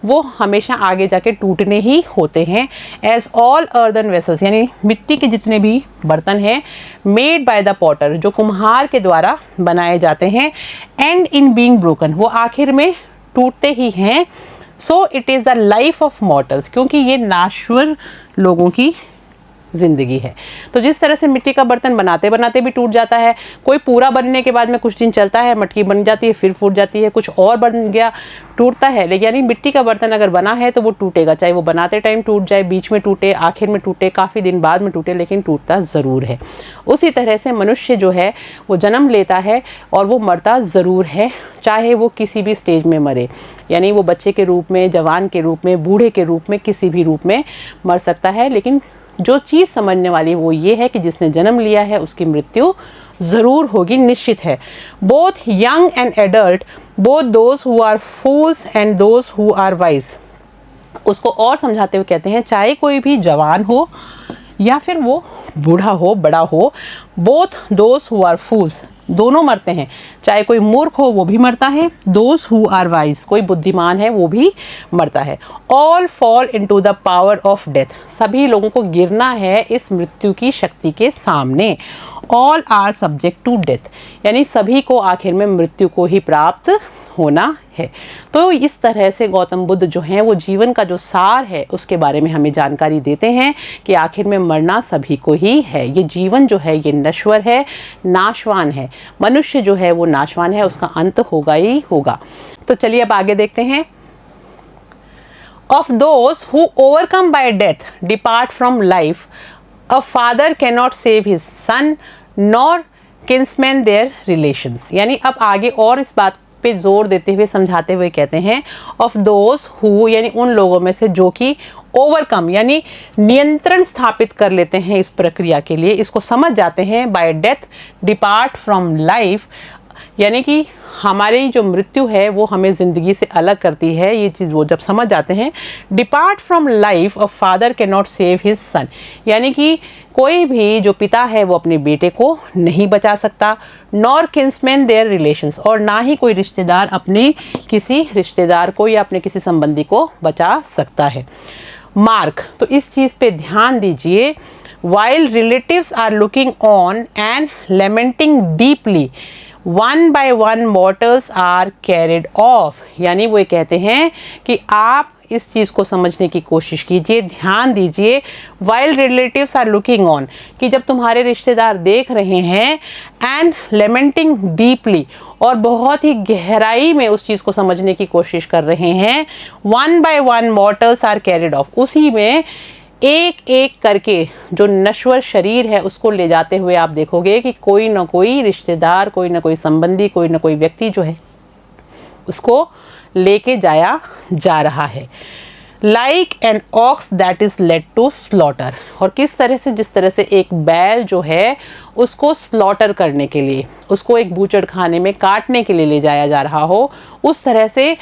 वो हमेशा आगे जाके टूटने ही होते हैं। As all earthen vessels, यानी मिट्टी के जितने भी बर्तन हैं, made by the potter, जो कुम्हार के द्वारा बनाए जाते हैं, end in being broken, वो आखिर में टूटते ही हैं। So it is the life of mortals, क्योंकि ये नाश्वर लोगों की जिंदगी है। तो जिस तरह से मिट्टी का बर्तन बनाते बनाते भी टूट जाता है, कोई पूरा बनने के बाद में कुछ दिन चलता है, मटकी बन जाती है, फिर फूट जाती है, कुछ और बन गया, टूटता है, लेकिन यानी मिट्टी का बर्तन अगर बना है तो वो टूटेगा, चाहे वो बनाते टाइम टूट जाए, बीच में टूटे, आखिर में टूटे, काफ़ी दिन बाद में टूटे, लेकिन टूटता ज़रूर है। उसी तरह से मनुष्य जो है वो जन्म लेता है और वो मरता ज़रूर है, चाहे वो किसी भी स्टेज में मरे, यानी वो बच्चे के रूप में, जवान के रूप में, बूढ़े के रूप में, किसी भी रूप में मर सकता है। लेकिन जो चीज़ समझने वाली वो ये है कि जिसने जन्म लिया है उसकी मृत्यु ज़रूर होगी, निश्चित है। Both young and adult, both those who are fools and those who are wise, उसको और समझाते हुए कहते हैं, चाहे कोई भी जवान हो या फिर वो बूढ़ा हो, बड़ा हो, both those who are fools, दोनों मरते हैं, चाहे कोई मूर्ख हो वो भी मरता है, दोज हु आर वाइज, कोई बुद्धिमान है वो भी मरता है। All fall into the power of death, सभी लोगों को गिरना है इस मृत्यु की शक्ति के सामने। All are subject to death, यानी सभी को आखिर में मृत्यु को ही प्राप्त होना है। तो इस तरह से गौतम बुद्ध जो हैं वो जीवन का जो सार है उसके बारे में हमें जानकारी देते हैं कि आखिर में मरना सभी को ही है। ये जीवन जो है ये नश्वर है, नाशवान है, मनुष्य जो है वो नाशवान है, उसका अंत होगा ही होगा। तो चलिए अब आगे देखते हैं। Of those who overcome by death depart from life, a father cannot save his son nor kinsmen their relations, यानी अब आगे और इस बात पे जोर देते हुए समझाते हुए कहते हैं, ऑफ दोज हु, यानी उन लोगों में से जो कि ओवरकम, यानी नियंत्रण स्थापित कर लेते हैं इस प्रक्रिया के लिए, इसको समझ जाते हैं, bye death depart from life, यानी कि हमारी जो मृत्यु है वो हमें ज़िंदगी से अलग करती है, ये चीज़ वो जब समझ जाते हैं। Depart from life, a father can not save his son, यानी कि कोई भी जो पिता है वो अपने बेटे को नहीं बचा सकता, नॉर किन्समैन देयर रिलेशंस, और ना ही कोई रिश्तेदार अपने किसी रिश्तेदार को या अपने किसी संबंधी को बचा सकता है। मार्क, तो इस चीज़ पे ध्यान दीजिए, while relatives are looking on and lamenting deeply, one by one mortals are carried off, यानी वो ये कहते हैं कि आप इस चीज़ को समझने की कोशिश कीजिए, ध्यान दीजिए, while relatives are looking on, कि जब तुम्हारे रिश्तेदार देख रहे हैं, and lamenting deeply, और बहुत ही गहराई में उस चीज़ को समझने की कोशिश कर रहे हैं, one by one mortals are carried off, उसी में एक एक करके जो नश्वर शरीर है उसको ले जाते हुए आप देखोगे कि कोई ना कोई रिश्तेदार, कोई ना कोई संबंधी, कोई ना कोई व्यक्ति जो है उसको लेके जाया जा रहा है। Like an ox that is led to slaughter, और किस तरह से, जिस तरह से एक बैल जो है उसको स्लॉटर करने के लिए, उसको एक बूचड़ खाने में काटने के लिए ले जाया जा रहा हो, उस तरह से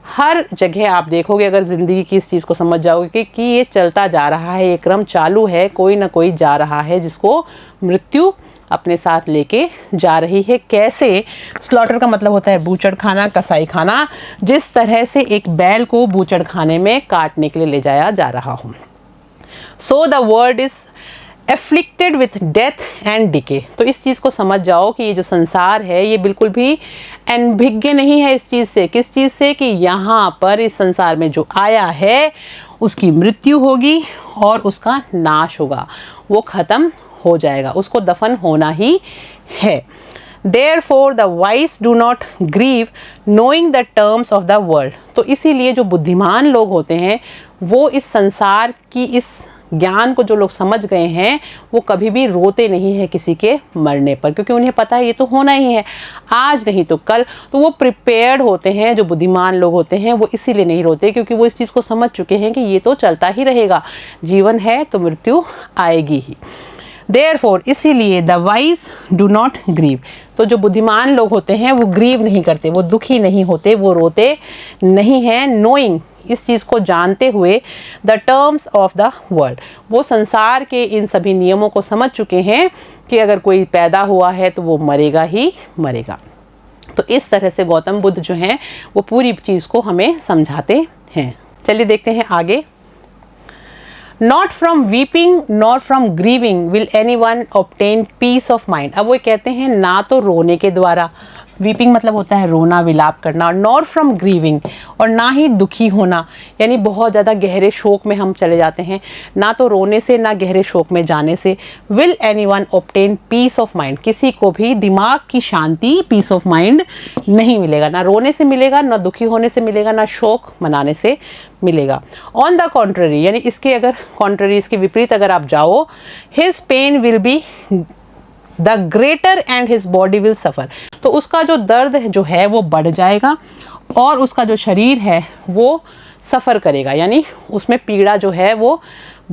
हर जगह आप देखोगे, अगर ज़िंदगी की इस चीज़ को समझ जाओगे कि ये चलता जा रहा है, ये क्रम चालू है, कोई ना कोई जा रहा है जिसको मृत्यु अपने साथ लेके जा रही है। कैसे? स्लॉटर का मतलब होता है बूचड़ खाना, कसाई खाना, जिस तरह से एक बैल को बूचड़ खाने में काटने के लिए ले जाया जा रहा हो। So the word is afflicted with death and decay. तो इस चीज़ को समझ जाओ कि ये जो संसार है ये बिल्कुल भी अनभिज्ञ नहीं है इस चीज़ से। किस चीज़ से? कि यहाँ पर इस संसार में जो आया है उसकी मृत्यु होगी और उसका नाश होगा, वो ख़त्म हो जाएगा, उसको दफन होना ही है। Therefore the wise do not grieve knowing the terms of the world। तो इसीलिए जो बुद्धिमान लोग होते हैं वो इस संसार की इस ज्ञान को जो लोग समझ गए हैं वो कभी भी रोते नहीं है किसी के मरने पर, क्योंकि उन्हें पता है ये तो होना ही है, आज नहीं तो कल। तो वो प्रिपेयर्ड होते हैं, जो बुद्धिमान लोग होते हैं वो इसीलिए नहीं रोते क्योंकि वो इस चीज़ को समझ चुके हैं कि ये तो चलता ही रहेगा, जीवन है तो मृत्यु आएगी ही। Therefore इसीलिए the wise do not grieve। तो जो बुद्धिमान लोग होते हैं वो ग्रीव नहीं करते, वो दुखी नहीं होते, वो रोते नहीं हैं। knowing इस चीज़ को जानते हुए the terms of the world, वो संसार के इन सभी नियमों को समझ चुके हैं कि अगर कोई पैदा हुआ है तो वो मरेगा ही मरेगा। तो इस तरह से गौतम बुद्ध जो हैं वो पूरी चीज़ को हमें समझाते हैं। चलिए देखते हैं आगे। Not from weeping nor from grieving will anyone obtain peace of mind। अब वो कहते हैं ना तो रोने के द्वारा, वीपिंग मतलब होता है रोना विलाप करना, नॉर फ्रॉम ग्रीविंग और ना ही दुखी होना, यानी बहुत ज़्यादा गहरे शोक में हम चले जाते हैं, ना तो रोने से ना गहरे शोक में जाने से। Will anyone obtain peace of mind, किसी को भी दिमाग की शांति पीस ऑफ माइंड नहीं मिलेगा, ना रोने से मिलेगा, ना दुखी होने से मिलेगा, ना शोक मनाने से मिलेगा। ऑन द कॉन्ट्ररी, यानी इसके अगर कॉन्ट्ररी, इसके विपरीत अगर आप जाओ, his pain will be the greater and his body will suffer. तो उसका जो दर्द जो है वो बढ़ जाएगा और उसका जो शरीर है वो सफ़र करेगा, यानी उसमें पीड़ा जो है वो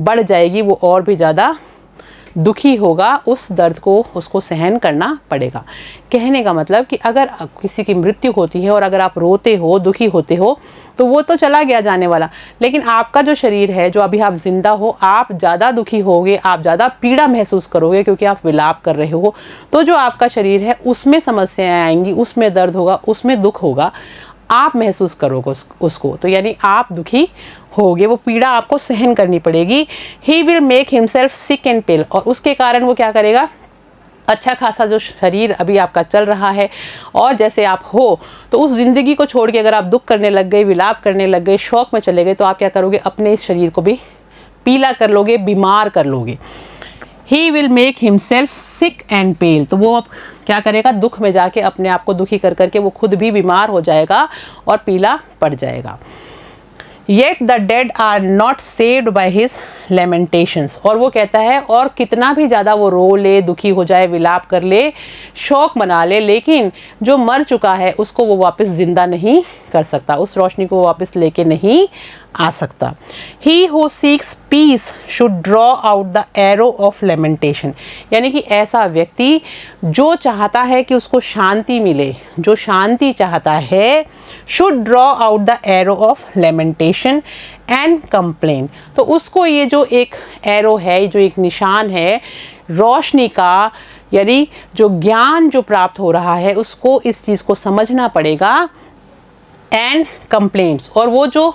बढ़ जाएगी, वो और भी ज़्यादा दुखी होगा, उस दर्द को उसको सहन करना पड़ेगा। कहने का मतलब कि अगर किसी की मृत्यु होती है और अगर आप रोते हो, दुखी होते हो, तो वो तो चला गया जाने वाला, लेकिन आपका जो शरीर है, जो अभी आप जिंदा हो, आप ज़्यादा दुखी होगे, आप ज़्यादा पीड़ा महसूस करोगे क्योंकि आप विलाप कर रहे हो। तो जो आपका शरीर है उसमें समस्याएं आएंगी, उसमें दर्द होगा, उसमें दुख होगा, आप महसूस करोगे उसको, तो यानी आप दुखी होगे, वो पीड़ा आपको सहन करनी पड़ेगी। He will make himself sick and pale, और उसके कारण वो क्या करेगा, अच्छा खासा जो शरीर अभी आपका चल रहा है और जैसे आप हो, तो उस ज़िंदगी को छोड़ के अगर आप दुख करने लग गए, विलाप करने लग गए, शौक में चले गए, तो आप क्या करोगे, अपने इस शरीर को भी पीला कर लोगे, बीमार कर लोगे। He will make himself sick and pale, तो वो अब क्या करेगा, दुख में जाके अपने आप को दुखी कर करके वो खुद भी बीमार हो जाएगा और पीला पड़ जाएगा। Yet the dead are not saved by his lamentations, और वो कहता है और कितना भी ज़्यादा वो रो ले, दुखी हो जाए, विलाप कर ले, शोक मना ले, लेकिन जो मर चुका है उसको वो वापस ज़िंदा नहीं कर सकता, उस रोशनी को वो वापस लेके नहीं आ सकता। He who seeks peace should draw out the arrow of lamentation, यानी कि ऐसा व्यक्ति जो चाहता है कि उसको शांति मिले, जो शांति चाहता है, should draw out the arrow of lamentation and complain, तो उसको ये जो एक एरो है, जो एक निशान है रोशनी का, यानी जो ज्ञान जो प्राप्त हो रहा है, उसको इस चीज़ को समझना पड़ेगा। एंड कंप्लेंट्स, और वो जो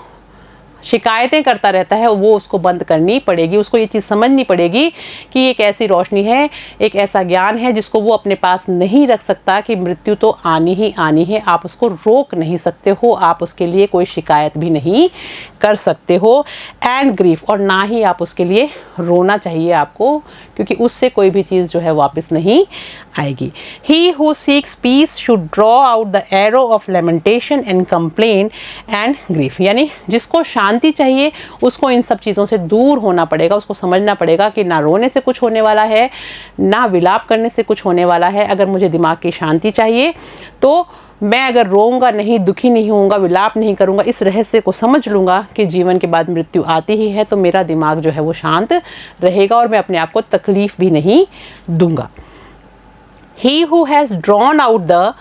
शिकायतें करता रहता है वो उसको बंद करनी पड़ेगी, उसको ये चीज़ समझनी पड़ेगी कि एक ऐसी रोशनी है, एक ऐसा ज्ञान है जिसको वो अपने पास नहीं रख सकता, कि मृत्यु तो आनी ही आनी है, आप उसको रोक नहीं सकते हो, आप उसके लिए कोई शिकायत भी नहीं कर सकते हो। एंड ग्रीफ, और ना ही आप उसके लिए रोना चाहिए आपको, क्योंकि उससे कोई भी चीज़ जो है वापस नहीं आएगी। He who seeks peace should draw out the arrow of lamentation and complaint and grief, यानी जिसको शांति चाहिए उसको इन सब चीज़ों से दूर होना पड़ेगा, उसको समझना पड़ेगा कि ना रोने से कुछ होने वाला है, ना विलाप करने से कुछ होने वाला है। अगर मुझे दिमाग की शांति चाहिए तो मैं अगर रोऊंगा नहीं, दुखी नहीं होऊंगा, विलाप नहीं करूंगा, इस रहस्य को समझ लूंगा कि जीवन के बाद मृत्यु आती ही है, तो मेरा दिमाग जो है वो शांत रहेगा और मैं अपने आप को तकलीफ भी नहीं दूंगा। He who has drawn out the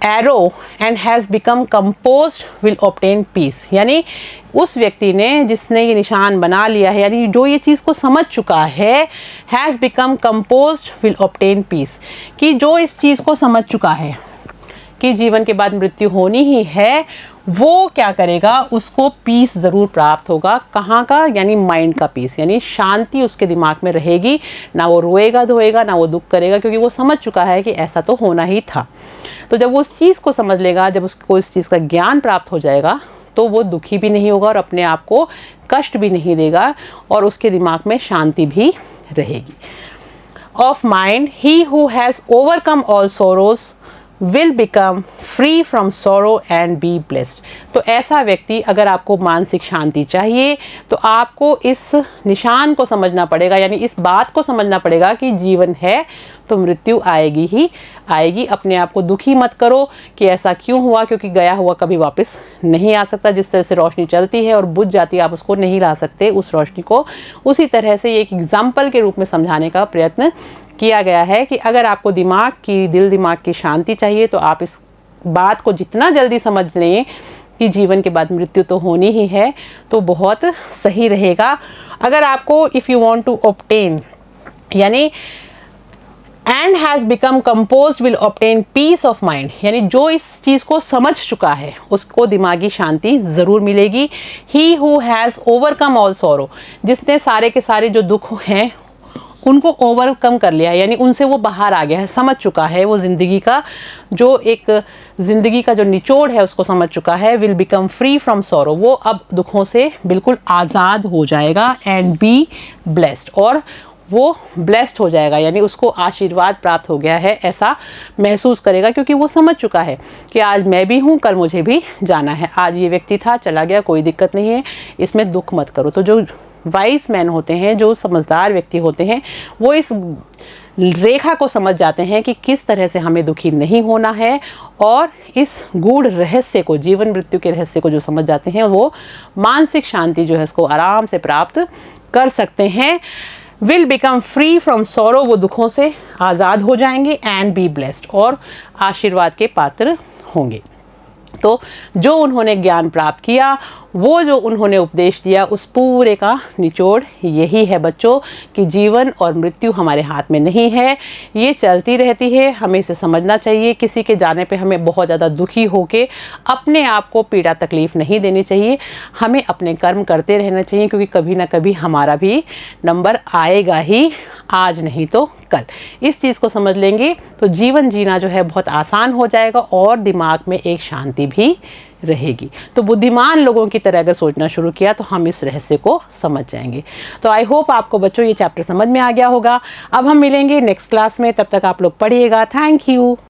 arrow and has become composed will obtain peace, यानी उस व्यक्ति ने जिसने ये निशान बना लिया है, यानी जो ये चीज़ को समझ चुका है, has become composed will obtain peace, कि जो इस चीज़ को समझ चुका है कि जीवन के बाद मृत्यु होनी ही है, वो क्या करेगा, उसको पीस ज़रूर प्राप्त होगा। कहाँ का, यानी माइंड का पीस, यानी शांति उसके दिमाग में रहेगी। ना वो रोएगा धोएगा, ना वो दुख करेगा, क्योंकि वो समझ चुका है कि ऐसा तो होना ही था। तो जब वो उस चीज़ को समझ लेगा, जब उसको इस चीज़ का ज्ञान प्राप्त हो जाएगा, तो वो दुखी भी नहीं होगा और अपने आप को कष्ट भी नहीं देगा और उसके दिमाग में शांति भी रहेगी। Of mind, he who has overcome all sorrows will become free from sorrow and be blessed. तो ऐसा व्यक्ति, अगर आपको मानसिक शांति चाहिए तो आपको इस निशान को समझना पड़ेगा, यानी इस बात को समझना पड़ेगा कि जीवन है तो मृत्यु आएगी ही आएगी। अपने आप को दुखी मत करो कि ऐसा क्यों हुआ, क्योंकि गया हुआ कभी वापस नहीं आ सकता। जिस तरह से रोशनी चलती है और बुझ जाती है, आप उसको नहीं ला सकते उस रोशनी को। उसी तरह से ये एक एग्जाम्पल के रूप में समझाने का प्रयत्न किया गया है कि अगर आपको दिल दिमाग की शांति चाहिए तो आप इस बात को जितना जल्दी समझ लें कि जीवन के बाद मृत्यु तो होनी ही है, तो बहुत सही रहेगा। अगर आपको if you want to obtain, यानी and has become composed will obtain peace of mind, यानी जो इस चीज़ को समझ चुका है उसको दिमागी शांति ज़रूर मिलेगी। He who has overcome all sorrow, जिसने सारे के सारे जो दुख हैं उनको ओवरकम कर लिया, यानी उनसे वो बाहर आ गया है, समझ चुका है, वो ज़िंदगी का जो निचोड़ है उसको समझ चुका है। Will become free from sorrow, वो अब दुखों से बिल्कुल आज़ाद हो जाएगा। एंड बी ब्लेस्ड, और वो ब्लेस्ड हो जाएगा, यानी उसको आशीर्वाद प्राप्त हो गया है ऐसा महसूस करेगा, क्योंकि वो समझ चुका है कि आज मैं भी हूँ, कल मुझे भी जाना है। आज ये व्यक्ति था, चला गया, कोई दिक्कत नहीं है, इसमें दुख मत करो। तो जो वाइज मैन होते हैं, जो समझदार व्यक्ति होते हैं, वो इस रेखा को समझ जाते हैं कि किस तरह से हमें दुखी नहीं होना है, और इस गूढ़ रहस्य को, जीवन मृत्यु के रहस्य को जो समझ जाते हैं, वो मानसिक शांति जो है उसको आराम से प्राप्त कर सकते हैं। Will become free from sorrow, वो दुखों से आज़ाद हो जाएंगे। एंड बी ब्लेस्ड, और आशीर्वाद के पात्र होंगे। तो जो उन्होंने ज्ञान प्राप्त किया, वो जो उन्होंने उपदेश दिया, उस पूरे का निचोड़ यही है बच्चों, कि जीवन और मृत्यु हमारे हाथ में नहीं है, ये चलती रहती है। हमें इसे समझना चाहिए। किसी के जाने पे हमें बहुत ज़्यादा दुखी होके अपने आप को पीड़ा तकलीफ़ नहीं देनी चाहिए। हमें अपने कर्म करते रहना चाहिए, क्योंकि कभी ना कभी हमारा भी नंबर आएगा ही, आज नहीं तो कल। इस चीज़ को समझ लेंगे तो जीवन जीना जो है बहुत आसान हो जाएगा, और दिमाग में एक शांति भी रहेगी। तो बुद्धिमान लोगों की तरह अगर सोचना शुरू किया तो हम इस रहस्य को समझ जाएंगे। तो आई होप आपको बच्चों ये चैप्टर समझ में आ गया होगा। अब हम मिलेंगे नेक्स्ट क्लास में, तब तक आप लोग पढ़िएगा। Thank you.